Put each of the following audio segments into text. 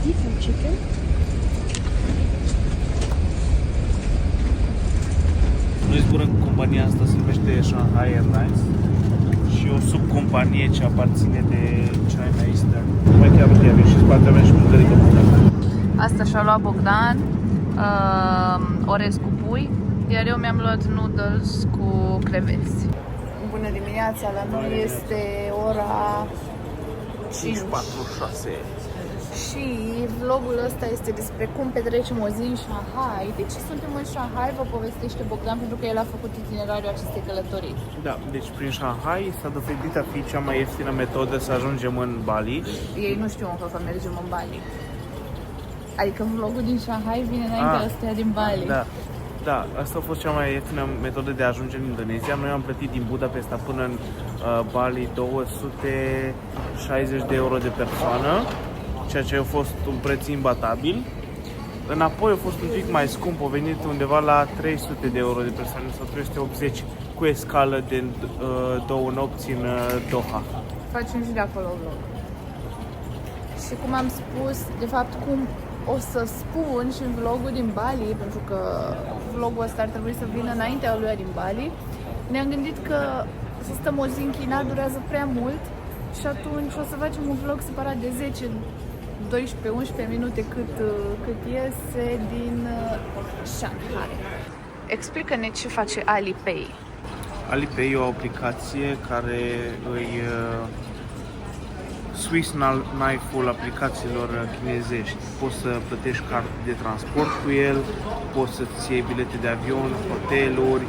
beef and chicken. Noi zburăm cu compania asta, se numește Shanghai Airlines și o subcompanie ce aparține de China Eastern. Mai chiar de avion și spate avem și mâncărică bună. Asta și-a luat Bogdan, orez cu pui, iar eu mi-am luat noodles cu creveți. Bună dimineața, la noi este ora 5:46. și vlogul ăsta este despre cum petrecem o zi în Shanghai. De ce suntem în Shanghai, vă povestește Bogdan, pentru că el a făcut itinerariul acestei călătorii. Da, deci prin Shanghai s-a dovedit a fi cea mai ieftină metodă să ajungem în Bali. Ei nu știu încă că mergem în Bali. Adică vlogul din Shanghai vine înainte ăsta din Bali. Da. Da, asta a fost cea mai ieftină metodă de a ajunge în Indonezia. Noi am plătit din Budapesta până în Bali 260 de euro de persoană, ceea ce a fost un preț imbatabil. Înapoi a fost un pic mai scump, a venit undeva la 300 de euro de persoană sau 380 cu escală de 2 nopți în Doha. Facem și de acolo vlog. Și cum am spus, de fapt cum o să spun și în vlogul din Bali, pentru că vlogul ăsta ar trebui să vină înaintea lui din Bali, ne-am gândit că să stăm o zi în China durează prea mult și atunci o să facem un vlog separat de 10, 12, 11 minute cât iese din Shanghai. Explică-ne ce face Alipay. Alipay e o aplicație care îi Swiss knife-ul aplicațiilor chinezești. Poți să plătești carte de transport cu el, poți să-ți iei bilete de avion, hoteluri,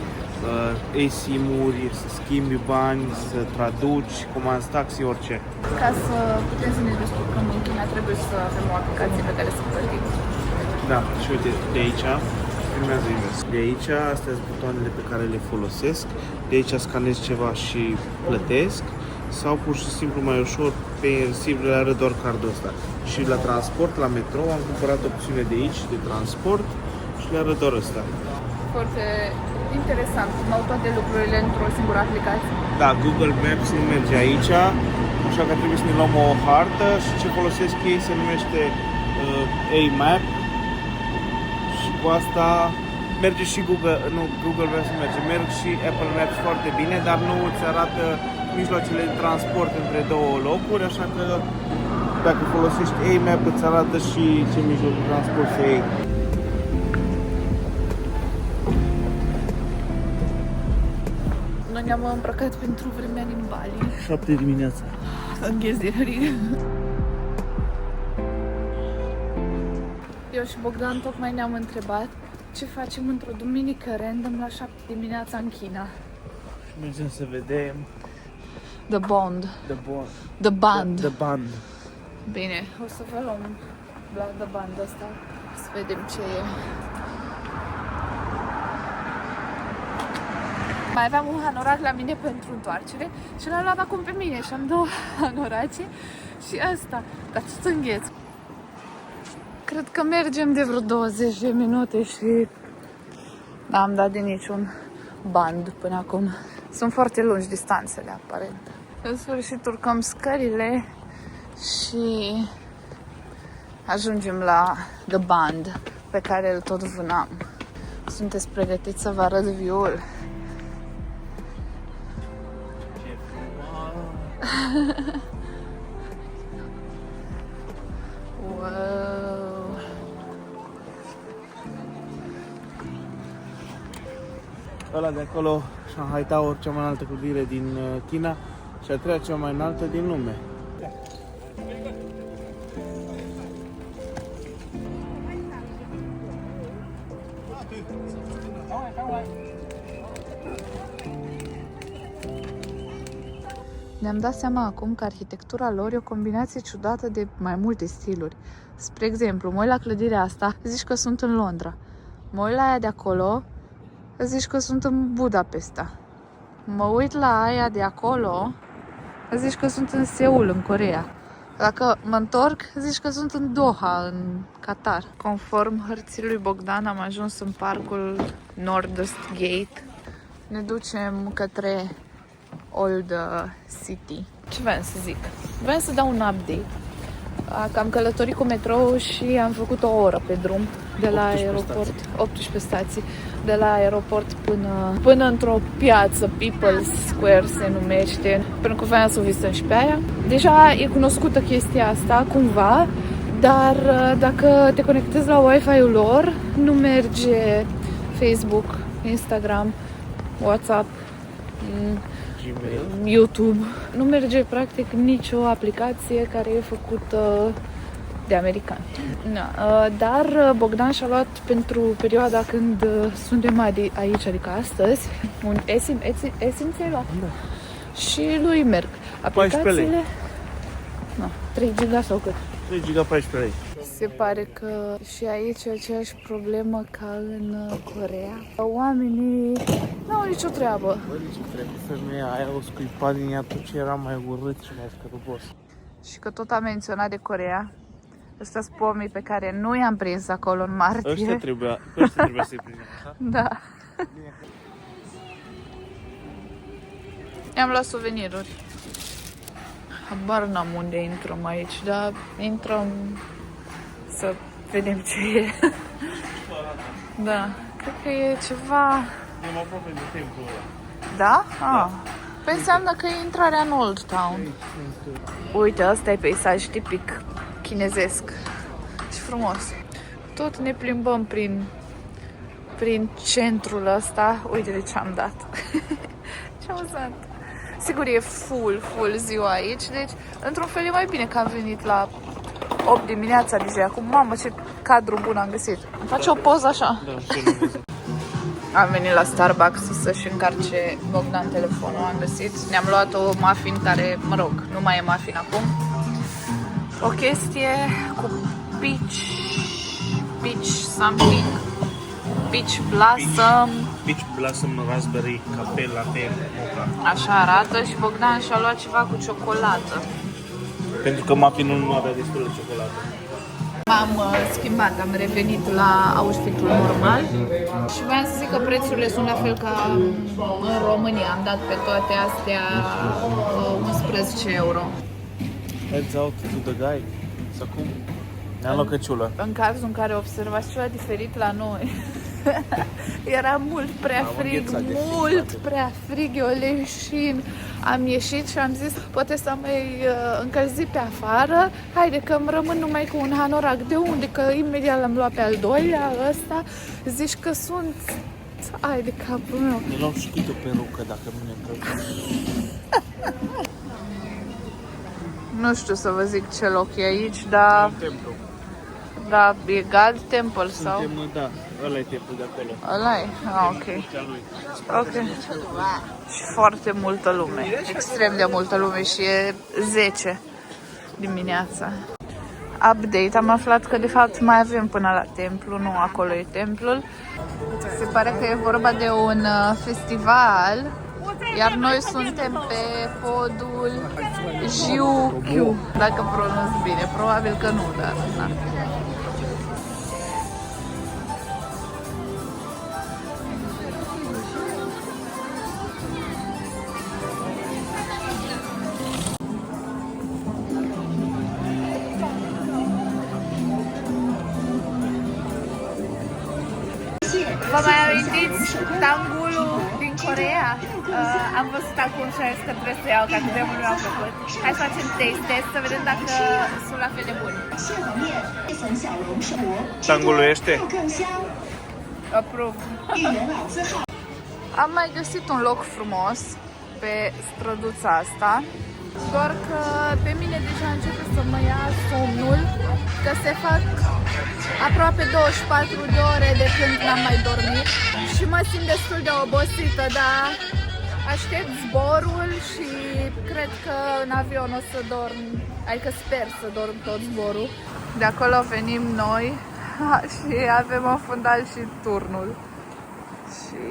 eSIM-uri, să schimbi bani, să traduci, comanzi taxi, orice. Ca să putem să ne descurcăm în China, trebuie să avem o aplicație pe care să plătim. Da, și uite, de aici, filmează invers. De aici, astea sunt butoanele pe care le folosesc. De aici scanez ceva și plătesc. Sau pur și simplu mai ușor pe receiver le arăt doar cardul ăsta. Și la transport, la metrou, am cumpărat opțiune de aici, de transport și le arăt doar ăsta. Foarte interesant, cum au toate lucrurile într-o singură aplicație. Da, Google Maps nu merge aici, așa că trebuie să ne luăm o hartă și ce folosesc ei se numește A-Map și cu asta merge și Google Maps nu merge, merg și Apple Maps foarte bine, dar nu îți arată mijloacele de transport între două locuri, așa că dacă folosești A-Map îți arată și ce mijloc de transport să iei. Noi ne-am îmbrăcat pentru vremea din Bali. 7 dimineața. Să îngheț din rig. Eu și Bogdan tocmai ne-am întrebat ce facem într-o duminică random la 7 dimineața în China. Și mergem să vedem The Bond. The Band. Bine, o să vă luăm la The Band ăsta să vedem ce e. Mai aveam un hanorac la mine pentru întoarcere și l-am luat acum pe mine și am două hanorace și asta, dar tot îngheț. Cred că mergem de vreo 20 de minute și n-am dat de niciun band până acum. Sunt foarte lungi distanțele, aparent. În sfârșit urcăm scările și ajungem la The Band, pe care îl tot vânam. Sunteți pregătiți să vă arăt view-ul? Wow! Ăla de acolo, Shanghai Tower, cea mai înaltă clădire din China și a treia cea mai înaltă din lume. Ne-am dat seama acum că arhitectura lor e o combinație ciudată de mai multe stiluri. Spre exemplu, mă uit la clădirea asta, zici că sunt în Londra. Mă uit la aia de acolo, zici că sunt în Budapesta. Mă uit la aia de acolo, zici că sunt în Seul, în Coreea. Dacă mă întorc, zici că sunt în Doha, în Qatar. Conform hărții lui Bogdan, am ajuns în parcul Nordest Gate. Ne ducem către Old City. Ce vreau să zic? Vreau să dau un update. Am călătorit cu metrou și am făcut o oră pe drum de la 18 aeroport, stații. 18 stații, de la aeroport până într-o piață, People's Square se numește, pentru că voiam să o vizităm și pe aia. Deja e cunoscută chestia asta, cumva, dar dacă te conectezi la Wi-Fi-ul lor, nu merge Facebook, Instagram, WhatsApp, Gmail. YouTube. Nu merge practic nicio aplicație care e făcută de americani. Da. Dar Bogdan și-a luat pentru perioada când suntem aici, adică astăzi, un eSIM ți-ai luat? Da. Și lui merg. 14 lei. Aplicațiile... No, 3 giga sau cât? 3 giga 14 lei. Se pare că și aici e aceeași problemă ca în Coreea. Oamenii nu au nicio treabă. Bă, ce trebuie, femeia aia o scuipa din ea tot ce era mai urât și mai scărubos. Și că tot am menționat de Coreea. Ăsta sunt pomii pe care nu i-am prins acolo în martie. Ăștia trebuia să-i prindem, așa? Da. I-am luat suveniruri. Habar n-am unde intrăm aici, dar intrăm să vedem ce e. Da, cred că e ceva... Ne-am aproape de templul ăla. Da? Ah. Păi înseamnă că e intrarea în Old Town. Uite, ăsta e peisaj tipic chinezesc. Și frumos. Tot ne plimbăm prin centrul ăsta. Uite de ce am dat. Ce amuzant. Sigur e full ziua aici, deci într-un fel e mai bine că am venit la 8 dimineața deja. Acum, mamă, ce cadru bun am găsit. Îmi face o poză așa. Da, și nu Am venit la Starbucks să-și încarce Bogdan telefonul, am găsit. Ne-am luat o muffin care, mă rog, nu mai e muffin acum. O chestie cu peach something, peach blossom. Peach Blossom Raspberry Cafe Latte Mocha. Așa arată și Bogdan și-a luat ceva cu ciocolată. Pentru că muffinul nu avea destul de ciocolată. M-am schimbat, am revenit la outfit-ul normal și voiam să zic că prețurile sunt la fel ca în România. Am dat pe toate astea 11 euro. Heads out to the guy. Să cum? Ne-am luat căciulă. În cazul în care observați ceva diferit la noi, era mult prea frig, mult prea frig, eu leșin. Am ieșit și am zis, poate să mai încălzi pe afară, haide că îmi rămân numai cu un hanorac. De unde? Că imediat l-am luat pe al doilea ăsta, zici că sunt... Ai de capul meu. Ne luăm și câte o perucă dacă nu ne încălzăm. Nu știu să vă zic ce loc e aici, dar... Templu. Da, e God Temple sau? Suntem, da, ăla e templul de acolo. Ăla e? Ah, ok. Ok. Și foarte multă lume, extrem de multă lume și e 10 dimineața. Update, am aflat că de fapt mai avem până la templu, nu acolo e templul. Se pare că e vorba de un festival, iar noi suntem pe podul Jiukyu, dacă pronunț bine, probabil că nu, dar na. Vă mai amintiți tangulul din Coreea? Am văzut acum și am zis că trebuie să iau, că atât de mult mi-au plăcut. Hai să facem taste test să vedem dacă sunt la fel de buni. Tangulul este? Approve. Am mai găsit un loc frumos pe străduța asta, doar că pe mine deja începe să mă ia somnul, că se fac aproape 24 de ore de când n-am mai dormit și mă simt destul de obosită, dar aștept zborul și cred că în avion o să dorm, adică sper să dorm tot zborul. De acolo venim noi și avem în fundal și turnul și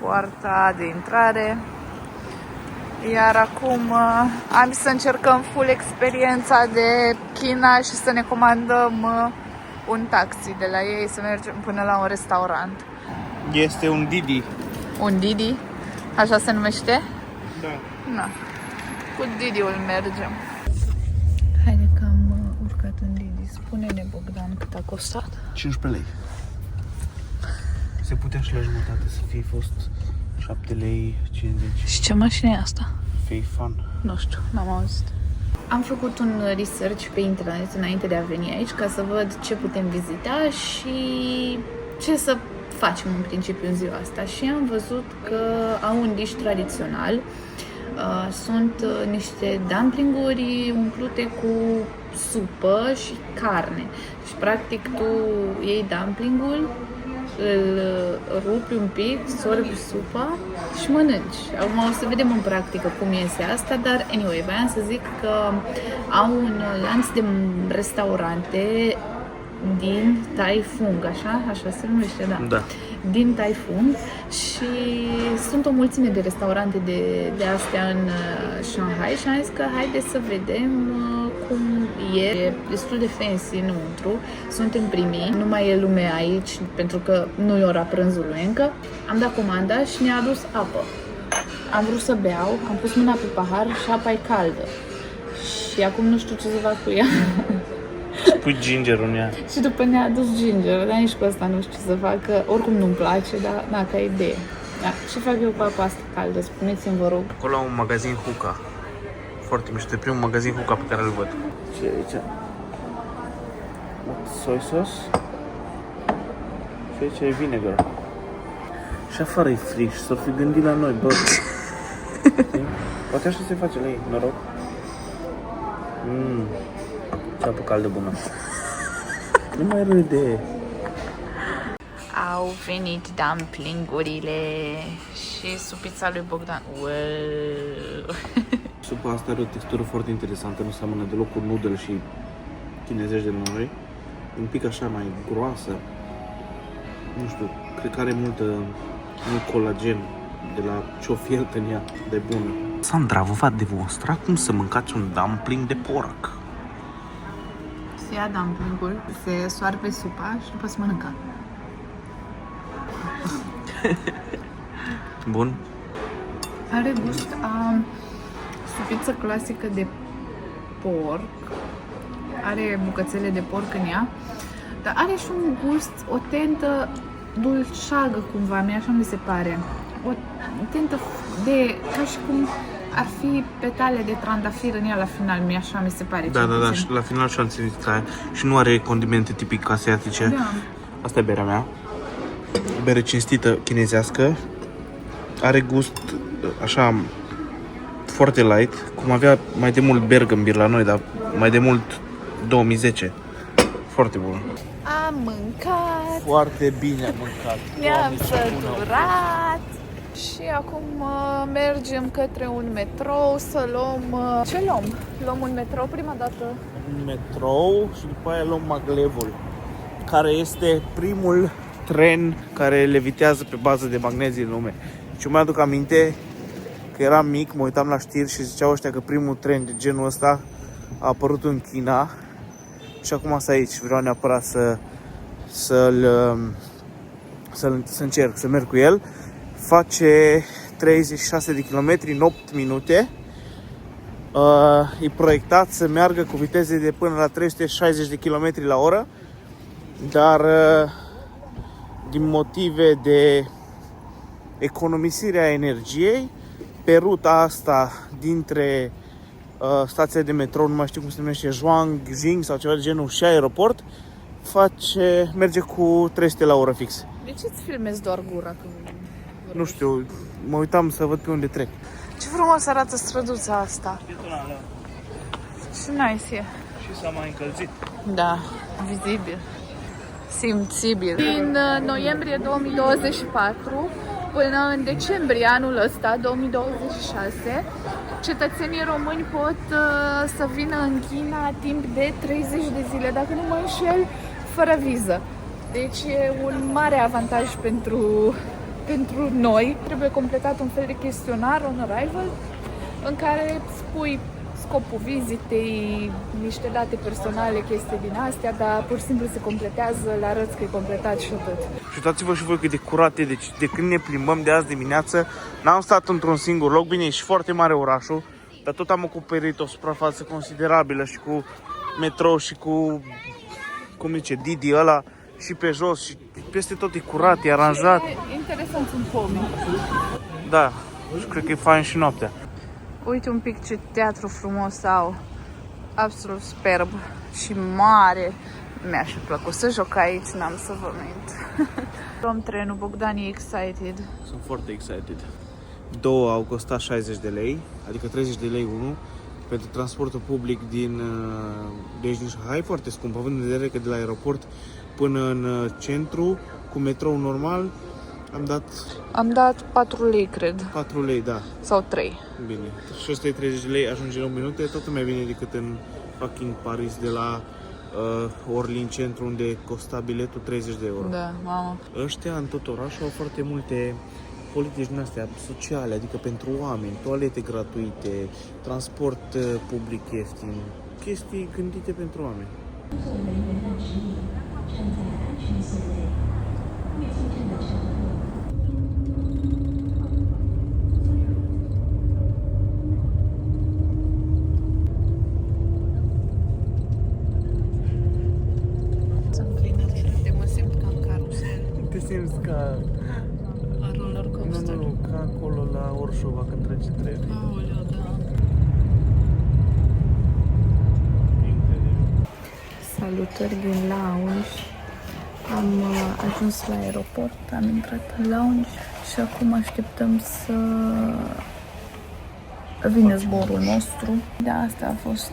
poarta de intrare. Iar acum am să încercăm full experiența de China și să ne comandăm un taxi de la ei să mergem până la un restaurant. Este un Didi. Un Didi? Așa se numește? Da. Na. Cu Didi-ul mergem. Haide că am urcat Bogdan, cât a costat? 15 lei. Se putea și la jumătate să fie fost 7 lei 50. Și ce mașină e asta? Fei fun. Nu știu, n-am auzit. Am făcut un research pe internet înainte de a veni aici ca să văd ce putem vizita și ce să facem în principiu în ziua asta. Și am văzut că au un dish tradițional. Sunt niște dumplinguri umplute cu supă și carne. Și practic tu iei dumplingul, îl rupi un pic, sorbi supa și mănânci. Acum o să vedem în practică cum iese asta, dar anyway, voiam să zic că au un lanț de restaurante din Tai Fung, așa se numește, da. Da. Din Tai Fung și sunt o mulțime de restaurante de astea în Shanghai și am zis că haide să vedem cum e destul de fancy înăuntru. Suntem primii, nu mai e lume aici pentru că nu e ora prânzului încă. Am dat comanda și ne-a adus apă. Am vrut să beau, am pus mâna pe pahar și apa e caldă. Și acum nu știu ce să fac cu ea. Pui ginger în ea. Și după ne-a adus ginger, dar nici cu asta nu știu ce să fac, că oricum nu-mi place, dar na, ca idee. Da. Ce fac eu cu apa asta caldă? Spuneți-mi, vă rog. Acolo au un magazin Hookah. Foarte mișto, e primul magazin Hookah pe care îl văd. Ce e aici? Soy sauce. Și aici e vinegar. Și afară e frig și s-ar fi gândit la noi, bă. Poate așa se face la ei, noroc. Ce apă caldă bună. Nu mai râde. Au venit dumplingurile și supița lui Bogdan. Wow. Supa asta are o textură foarte interesantă, nu seamănă deloc cu noodle și chinezești de la noi. Un pic așa mai groasă. Nu știu, cred că are mult colagen de la ce o fiert în ea de bună. Sandra vă va demonstra cum să mâncați un dumpling de porc. Se ia dumplingul, se soarbe supa și după se mănâncă. Bun? Are gust a supiță clasică de porc. Are bucățele de porc în ea, dar are și un gust, o tentă dulceagă cumva, mie așa mi se pare. O tentă de, ca și cum ar fi petale de trandafir în ea la final, mie așa mi se pare. Da, și la final și-am ținut aia. Și nu are condimente tipic asiatice. Da. Asta e berea mea. Bere cinstită chinezească. Are gust așa foarte light, cum avea mai de mult Bergambir la noi, dar mai de mult 2010. Foarte bun. Am mâncat, Foarte bine am mâncat. ne-am săturat și acum mergem către un metrou să luăm... ce luăm? Luăm un metrou prima dată. Un metrou și după aia luăm maglevul, care este primul tren care levitează pe bază de magnezi în lume. Și mi aduc aminte că eram mic, mă uitam la știri și ziceau ăștia că primul tren de genul ăsta a apărut în China și acum sunt aici. Vreau neapărat să încerc, să merg cu el. Face 36 de kilometri în 8 minute. E proiectat să meargă cu viteze de până la 360 de km la oră, dar din motive de economisire a energiei, pe ruta asta dintre stația de metrou, nu mai știu cum se numește, Zhuangjing sau ceva de genul, și aeroport, merge cu 300 la oră fix. De ce îți filmezi doar gura când Nu știu, mă uitam să văd pe unde trec. Ce frumos arată străduța asta. Ce nice e. Și s-a mai încălzit. Da, vizibil. Simțibil. Din noiembrie 2024 până în decembrie anul ăsta, 2026, cetățenii români pot să vină în China timp de 30 de zile, dacă nu mă înșel, fără viză. Deci e un mare avantaj pentru noi. Trebuie completat un fel de chestionar on arrival în care spui scopul vizitei, niște date personale, chestii din astea, dar pur și simplu se completează, le arăți că e completat și atât. Și uitați-vă și voi cât de curate, deci de când ne plimbăm de azi dimineață, n-am stat într-un singur loc, bine, e și foarte mare orașul, dar tot am acoperit o suprafață considerabilă și cu metrou și cu cum zice, Didi ăla și pe jos și peste tot e curat, e aranjat. Interesant sunt pomii. Da, și cred că e fain și noaptea. Uite un pic ce teatru frumos au. Absolut superb și mare. Mi-aș fi plăcut să joc aici, n-am să vă mint. Luăm trenul, Bogdan e excited. Sunt foarte excited. Două au costat 60 de lei, adică 30 de lei unul. Pentru transportul public de aici din Shanghai, foarte scump, având în vedere că de la aeroport până în centru, cu metrou normal, Am dat 4 lei, cred. 4 lei, da. Sau 3. Bine. Și 130 de lei ajunge la 1 minute, tot mai bine decât în fucking Paris de la Orly în centru, unde costa biletul 30 de euro. Da, mamă. Ăștia în tot orașul au foarte multe politici din astea sociale, adică pentru oameni, toalete gratuite, transport public ieftin, chestii gândite pentru oameni. Mă simt ca în carusel. Te simți ca... La roller coaster. Nu, ca acolo la Orșova când trece trenul. Aoleu, da. Salutări din lounge. Am ajuns la aeroport, am intrat în lounge și acum așteptăm să vină zborul nostru. De asta a fost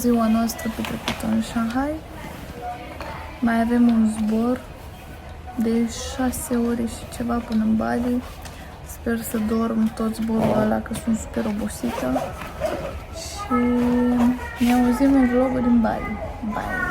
ziua noastră petrecută în Shanghai. Mai avem un zbor de 6 ore și ceva până în Bali. Sper să dorm tot zborul ăla, că sunt super obosită. Și ne auzim în vlogul din Bali. Bye!